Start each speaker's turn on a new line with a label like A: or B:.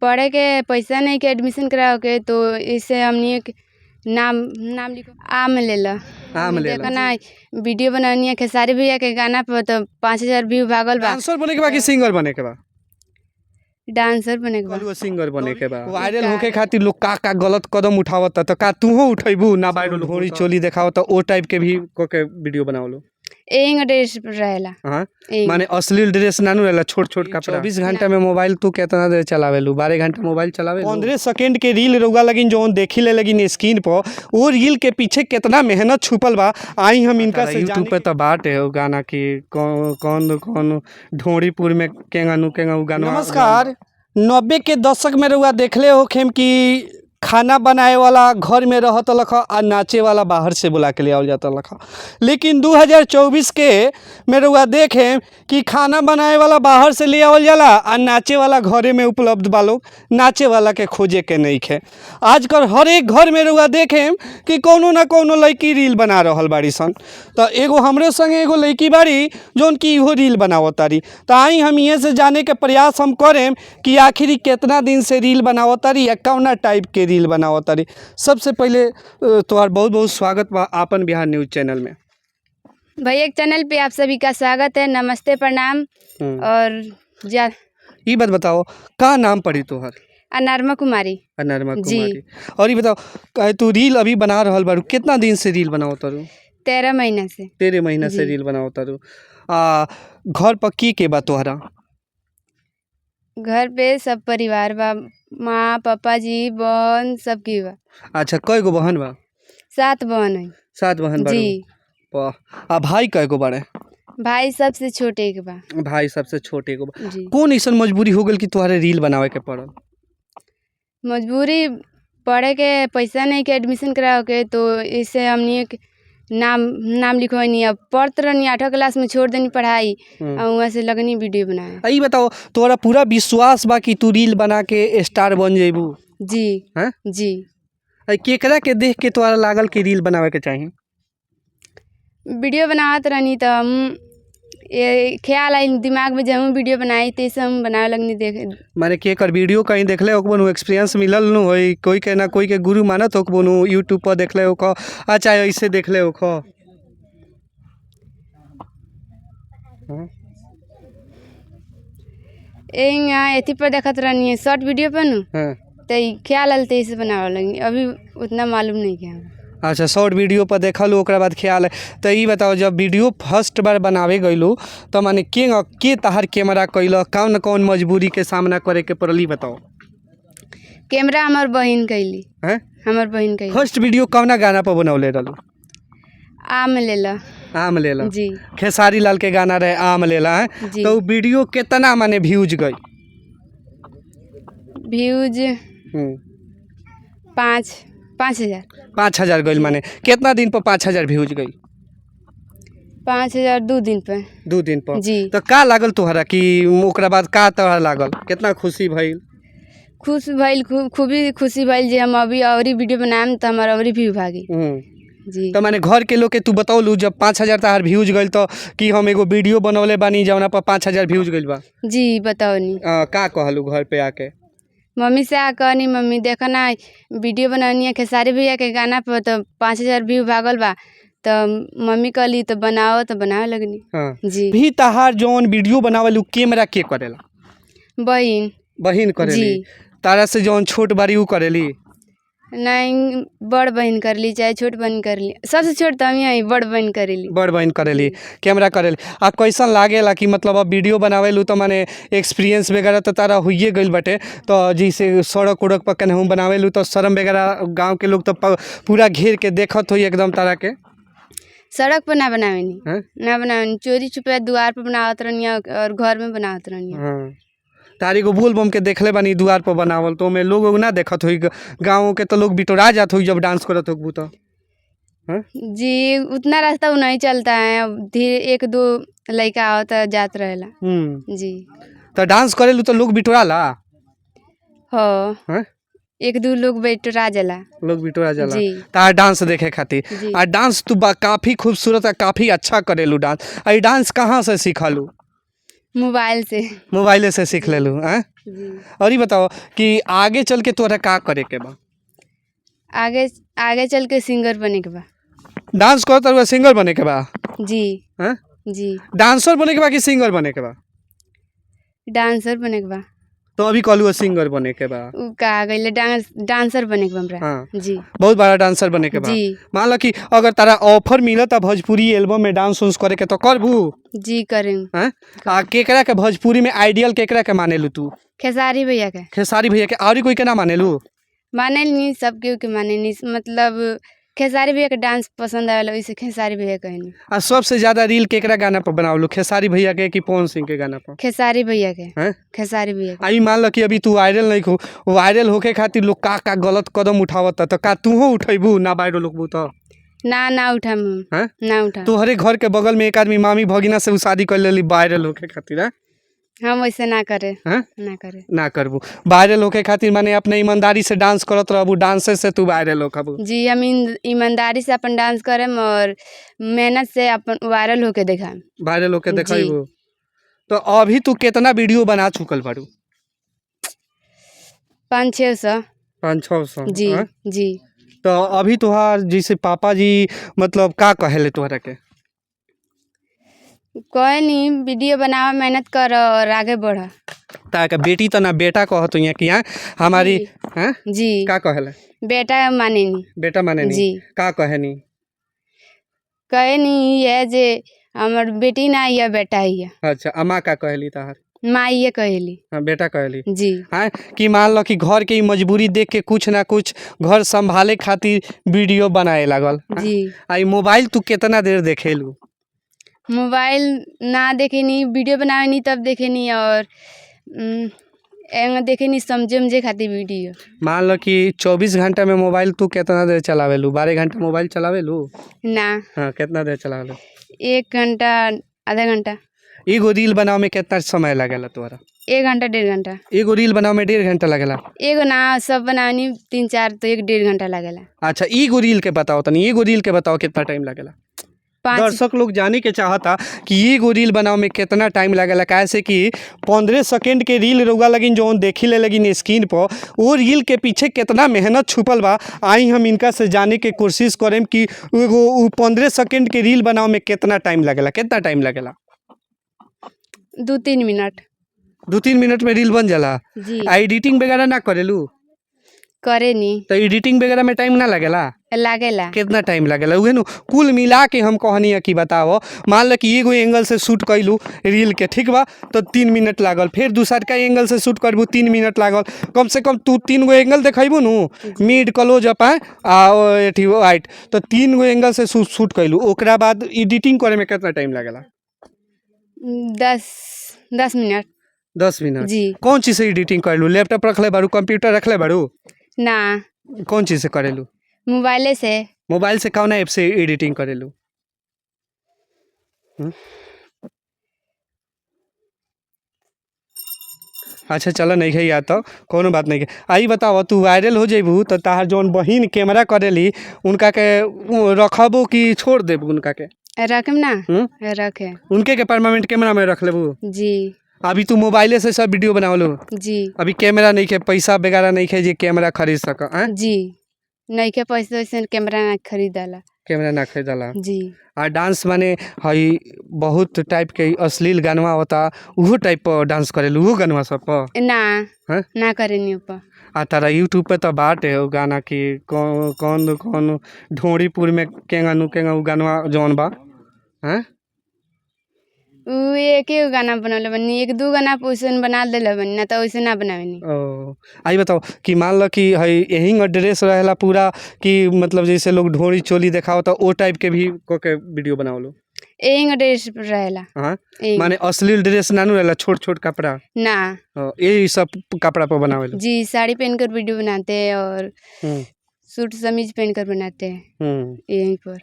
A: पढ़े के पैसा नहीं के एडमिशन कराओ के, तो इससे हमने एक नाम लिखो आम ले ला। देखो ना वीडियो बनानी है खेसारी भैया के गाना पर, तो 5000 व्यू भागल बा।
B: डांसर बने के बा कि सिंगर बने के बा?
A: डांसर बने के बा।
B: सिंगर बने के बा। वायरल होके खातिर लोग का गलत कदम उठावत, तो का तूहो उठेबू ना? वायरल होरी चोली देखावत ओ टाइप के भी के वीडियो बनावलो?
A: एंग ड्रेस रहेला।
B: हां, माने अश्लील ड्रेस नानू रहेला, छोट छोट कपड़ा। 24 घंटा में मोबाइल तू कितना देर चलावेलू? 12 घंटा मोबाइल चलावे। 15 सेकंड के रील रउआ लगिन जोन देखी ले लगिन स्क्रीन पर, वो रील के पीछे कितना मेहनत छुपल बा। आई हम इनका से यूट्यूब पे तो बाटे हो गाना की कौन ढोरीपुर में केंगानू गाना। नमस्कार। 90 के दशक में रउआ देखले हो खेम कि खाना बनाए वाला घर में रहत लख आ नाचे वाला बाहर से बुला के ले आवल जाता लख। लेकिन 2024 के में रउआ देखें कि खाना बनाए वाला बाहर से ले आवल जाला आ नाचे वाला घरे में उपलब्ध बा। लोग नाचे वाला के खोजे के नहीं खे। आजकल हर एक घर में रउआ देखें कि कोनो ना कोनो लड़की रील बना रहल बाड़ी सन। तो एगो हमरे संगे एगो लड़की बाड़ी जोन की इहो रील बनावत तारी। तो आई हम ये से जाने के प्रयास हम करें कि आखिर कितना दिन से रील बनावत तारी या कौना टाइप के रील बनावत तारी। सबसे पहले तोहार बहुत बहुत स्वागत बा आपन बिहार न्यूज चैनल में।
A: भैया चैनल पे आप सभी का स्वागत है, नमस्ते प्रणाम। और
B: ये बात बताओ का नाम पड़ी तोहर?
A: अनारमा कुमारी।
B: अनारमा कुमारी। और ये बताओ तू रील अभी बना रहल बारू, कितना दिन से रील बनाओ तारू?
A: 13 महीना से।
B: 13 महीना से रील बनाओ तारू। घर पर के बा तोहरा?
A: घर पे सब परिवार बा, माँ पापा जी बहन सब की बा।
B: अच्छा, कय गो बहन बा?
A: 7 बहन है।
B: 7 बहन बा जी। वाह। भाई कय गो बाड़े?
A: भाई सबसे छोटे के बा।
B: भाई सबसे छोटे को बा। कौन ऐसा मजबूरी हो गई कि तुम्हारे रील बनावे के पड़ल?
A: मजबूरी पढ़े के पैसा नहीं के एडमिशन कराओ के, तो इससे हमने एक नाम लिखवानी। अब पढ़ते रहनी 8वीं क्लास में छोड़ देनी पढ़ाई और वहाँ से लगनी वीडियो बनाए।
B: यही बताओ तोरा पूरा विश्वास बा कि तू रील बना के स्टार बन जेबू?
A: जी है जी।
B: केकरा के देख के तोरा लागल कि रील बनावे के चाहिए?
A: वीडियो बनावत रहनी तो हम ये ख्याल आई दिमाग में, जब हम वीडियो बनाई तैसे हम बनावे लगनी। देख
B: माने के कर वीडियो कहीं देखले ओकबनु एक्सपीरियंस मिलल नु होई, कोई के ना कोई के गुरु मानत ओकबनु यूट्यूब पर देखले ओको, अच्छा ऐसे देखले ओको।
A: एथी पर देखत रहनी है शॉर्ट वीडियो पर नु, तो ख्याल आल तैसे बनावे लगनी। अभी उतना मालूम नहीं क्या।
B: अच्छा, शॉर्ट वीडियो पर देखल ओकरा बाद ख्याल है। तो ये बताओ जब वीडियो फर्स्ट बार बनावे गइलू तो माने के तहार कैमरा कैल, कौन कौन मजबूरी के सामना करे के पड़ली बताओ?
A: कैमरा हमार बहन कैली है। हमार बहन कैली।
B: फर्स्ट वीडियो कौना गाना पर बनौले रहलू?
A: आम लेला।
B: आम लेला
A: जी। खेसारी
B: लाल के गाना रहे आम लेला है। तो वीडियो कितना माने व्यूज गई?
A: व्यूज 5000।
B: 5000 गई। माने कितना दिन पर 5000 व्यूज गई?
A: 5000 2 दिन पर।
B: 2 दिन पर
A: जी।
B: तो का लागल तोहरा कि ओकरा बाद का तोहरा लागल, कितना खुशी भइल?
A: खुश भइल, खूबी खुशी भइल जे हम अभी और वीडियो बनाएम तो हमारा और व्यू भागी। जी। तो
B: माने घर के लोग के तू बताओलू जब 5000 तहार व्यूज गइल तो कि हम एगो वीडियो बनौले बानी जवना पर 5000 व्यूज गइल बा?
A: जी बताओनी।
B: का कहलू घर पे आके?
A: मम्मी से कहनी मम्मी देखो ना वीडियो बनानी है खेसारी भैया के गाना पर, तो 5000 व्यू भागल बा। तो मम्मी कहली तो बनाओ, तो बनावे लगनी। जी।
B: भी तहार जौन वीडियो बनावलू कैमरा के करेला?
A: बहन
B: करेली। तारा से जौन छोट बारी उ करेली?
A: नहीं, बड़ बहन कर ली चाहे छोट बहन कर ली। सबसे छोट तो हम ही बड़ बहन करेली।
B: बड़ बहन करेली कैमरा करेली। आ कैसन लागेला कि मतलब अब वीडियो बनावेलू तो माने एक्सपीरियंस वगैरह तो तारा हुई गइल बाटे, तो जैसे सड़क उड़क पर कहीं बनावेलू तो शर्म वगैरह गाँव के लोग तो पूरा घेर के देखत हुई एकदम तारा के?
A: सड़क पर ना बनावेनी, चोरी छुपे द्वार पर बनावत रहनी और घर में बनावत रहनी।
B: तारी को बोल बम के देखले बानी द्वार पर बनावल, तो में लोग ना देखत हुई गाँव के, तो लोग बिटोरा जात हुई जब डांस करत हो तो?
A: जी उतना रास्ता वो नहीं चलता है, धीरे 1-2 लड़का आवता जात रहेला। जी।
B: तो डांस करेलू तो लोग बिटोरा ला?
A: हाँ, 1-2 लोग बिटोरा जाला।
B: जी। तार डांस देखे खातिर। आ डांस तू काफी खूबसूरत है, काफी अच्छा करेलू डांस। आ डांस कहाँ से सीखलू?
A: मोबाइल से।
B: मोबाइल से सीख लेलू?
A: जी।
B: और ये बताओ कि आगे चल के तोरा का करे के बा?
A: आगे आगे चल के सिंगर बने के बा।
B: डांस करत हुआ सिंगर बने के बा?
A: जी।
B: हैं?
A: जी।
B: डांसर बने के बा कि सिंगर बने के बा?
A: डांसर बने के बा।
B: तो अभी कहलू सिंगर बने के बा।
A: उ का गइले डांसर बने के बा हमरा।
B: हाँ।
A: जी।
B: बहुत बड़ा डांसर बने के बा।
A: जी।
B: मान लो कि अगर तारा ऑफर मिलता भोजपुरी एल्बम में डांस उन्स करे के तो करबू?
A: जी करें।
B: हैं? आ केकरा के भोजपुरी में आइडियल केकरा के मानेलू तू?
A: खेसारी भैया के।
B: खेसारी भैया के और कोई के ना मानेलू?
A: माने नहीं, सब केहू के माने नहीं, मतलब खेसारी भैया के डांस पसंद आवेला, वैसे खेसारी भैया कहनी।
B: आ सबसे ज्यादा रील केकरा गाना पर बनावलू? खेसारी भैया के कि पवन सिंह के गाना पर?
A: खेसारी भैया के।
B: हैं?
A: खेसारी भैया के।
B: आई मान लो कि अभी तू वायरल नहीं हो, वायरल होके खातिर लोग का गलत कदम उठावता तो का तू उठेबू ना वायरल होबू तो?
A: ना उठा
B: हैं?
A: ना उठा।
B: तू हरे घर के बगल में एक आदमी मामी भगिना से शादी कर लेली वायरल होके खातिर? हैं?
A: हम वैसे ना करे।
B: हैं?
A: ना करे।
B: ना करबू वायरल होके खातिर, माने अपने ईमानदारी से डांस करत रहबू, डांसर से तू वायरल होखबू?
A: जी, हम ईमानदारी से अपन डांस करेम और मेहनत से अपन वायरल होके दिखाएम।
B: वायरल होके
A: जी।
B: दिखाइबू। तो अभी तू कितना वीडियो बना चुकल बारू?
A: 500-600।
B: 500-600?
A: जी।
B: हैं?
A: जी।
B: तो अभी तुहार जैसे पापा जी मतलब का कहेले तोहरा के?
A: कोई नहीं, वीडियो बनावा, मेहनत कर और आगे बढ़।
B: ताका बेटी तो ना बेटा कहत यहाँ कि यहाँ हमारी
A: जी।
B: हैं?
A: जी।
B: का कहेले?
A: बेटा माने नहीं।
B: बेटा माने नहीं?
A: जी।
B: का कहे नहीं?
A: कहे नहीं ये जे हमर बेटी ना ये बेटा ही है।
B: अच्छा, अम्मा का कहली ताहार?
A: माँ ये कहेली।
B: हाँ, बेटा कहली।
A: जी।
B: हाँ, कि मान लो कि घर के ही मजबूरी देख के कुछ ना कुछ घर संभाले खातिर वीडियो बनाए लागल।
A: जी।
B: आई मोबाइल तू कितना देर देखेलू?
A: मोबाइल ना देखे नहीं, वीडियो बनावे नहीं तब देखे नहीं, और देखे नहीं समझे खातिर वीडियो।
B: मान लो कि 24 घंटा में मोबाइल तू कितना देर चलावेलू? 12 घंटा मोबाइल चलावेलू?
A: ना।
B: हाँ, कितना देर चलावेलू?
A: 1 घंटा, आधा घंटा।
B: एगो रील बनावे में कितना समय लगेला तोरा?
A: 1 घंटा 1.5 घंटा।
B: एगो रील बनावे में 1.5 घंटा लगेला?
A: एगो ना, सब बनावे नहीं 3-4 तो 1-1.5 घंटा लगेला।
B: अच्छा, एगो रील के बताओ तनी, एगो रील के बताओ कितना टाइम लगेला?
A: 5।
B: दर्शक लोग जाने के चाहता कि एगो रील बनावे में कितना टाइम लगेला, कैसे कि 15 सेकंड के रील रउआ लगिन जो देखी ले लगिन स्क्रीन पर, वो रील के पीछे कितना मेहनत छुपल बा। आई हम इनका से जाने के कोशिश करें कि एगो 15 सेकंड के रील बनावे में कितना टाइम लगेला? कितना टाइम लगेला?
A: 2-3 मिनट।
B: 2-3 मिनट में रील बन जाला?
A: जी।
B: एडिटिंग वगैरह ना करेलू?
A: करे नहीं।
B: तो एडिटिंग वगैरह में टाइम ना लगेला?
A: लागेला।
B: कितना टाइम लगेला? उहे नु कुल मिला के हम कहनी है कि बताओ, मान लो कि एगो एंगल से शूट कैलू रील के, ठीक बा, तो 3 मिनट लागल। फिर दूसरा का एंगल से शूट करबू 3 मिनट लागल। कम से कम तू 3 गो एंगल देखेबू नु, मिड क्लोज अप आ एठी वाइट, तो 3 गो एंगल से शूट कैलू। ओकरा बाद एडिटिंग करे में कितना टाइम लगेला?
A: 10 मिनट।
B: 10 मिनट?
A: जी।
B: कौन चीज से एडिटिंग कैलू? लैपटॉप रखले बारू? कंप्यूटर रखले बारू?
A: ना,
B: कौन चीज से करेलू?
A: मोबाइले से।
B: मोबाइल से कौन ऐप से एडिटिंग करेलू? अच्छा, चलो नहीं है याद, तो कोनो बात नहीं है। आई बताओ, तू वायरल हो जेबू तो ताहार जौन बहिन कैमरा करेली उनका के रखबू कि छोड़ देबू उनका के?
A: रखम ना। रखे।
B: उनके के परमानेंट कैमरा में रख लेबू?
A: जी।
B: अभी तू मोबाइले से सब वीडियो बनावलू?
A: जी।
B: अभी कैमरा नहीं है, पैसा वगैरह नहीं है जे कैमरा खरीद सक?
A: जी, नहीं के पैसे वैसे कैमरा ना खरीदाला।
B: कैमरा ना खरीदला?
A: जी।
B: आ डांस माने हई बहुत टाइप के अश्लील गानवा होता, उहो टाइप पर डांस करेलू? उहो गानवा सब पर?
A: ना।
B: हैं?
A: ना करे नहीं ऊपर।
B: आ तारा यूट्यूब पे तो बाटे हो गाना की कौन कौन ढोड़ीपुर में केंगा उ गानवा जौन बा? हैं?
A: उ एक गाना बनौले बनी, 1-2 गाना वैसन बना देले बनी, ना तो वैसे ना बनावेनी।
B: ओ, आई बताओ कि मान लो कि हई यही ड्रेस रहेला पूरा, कि मतलब जैसे लोग ढोड़ी चोली देखाओ तो ओ टाइप के भी को के वीडियो बनावलो?
A: यही ड्रेस रहेला।
B: हाँ,
A: यही।
B: माने अश्लील ड्रेस नानू रहेला, छोट छोट कपड़ा?
A: ना।
B: यही सब कपड़ा पर बनावेलो?
A: जी, साड़ी पहनकर वीडियो बनाते हैं और सूट समीज पहनकर बनाते हैं यहीं पर।